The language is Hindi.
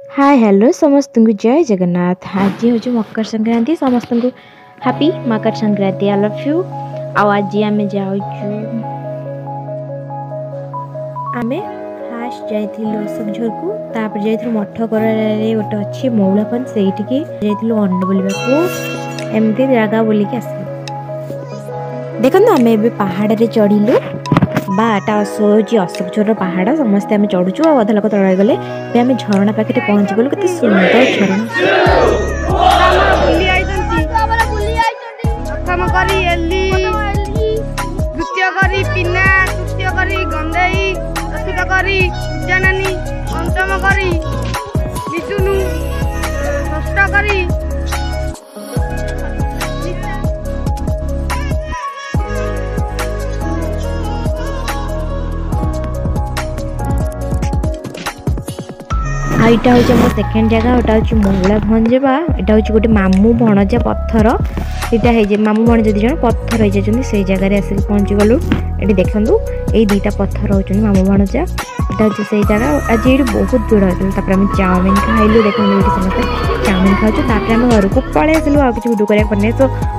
हाय हेलो समस्त को जय जगन्नाथ। आज हूँ मकर संक्रांति, समस्त को happy Makar Sankranti. I love you. आज आम जाऊँ आमे फास्ट जाइथिलु अशोकझर को, तापर जाइथिलु मठकर गोटे अच्छी मौलापन से जाइथिलु अन्न बुलिबाकू, एमती जगह बुलिक आसिलु। देखो आम ए पहाड़ रे चढ़िलु बाटा हूँ अशोकझर पहाड़, समस्ते आम चढ़ुचु और अधा लोक तल गले। आम झरणा पाखे पहुँची गलु, केते सुंदर झरणा। नृत्य करी पिना नृत्य करी गंधई प्रस्तुत करी पूजानानी पंचम करी विष्णु षष्ठ करी यहाँ हूँ मोर सेकेंड जगह, यहाँ हूँ मंगला भंजवा। यहाँ हूँ गोटे मामू भणजा पत्थर, यहाँ मामू भणजा दी जन पत्थर हो जाती से जगह आसिक पहुँची गलु। ये देखूँ ये दुईटा पत्थर होती मामू भणजा। यहाँ हूँ से जगह। आज ये बहुत भीड़ होता है। आम चाउमिन खाइलु, देखो ये समस्त चाउमिन खाऊ। घर को पलि आसलु, आ कि भिडियो कराया।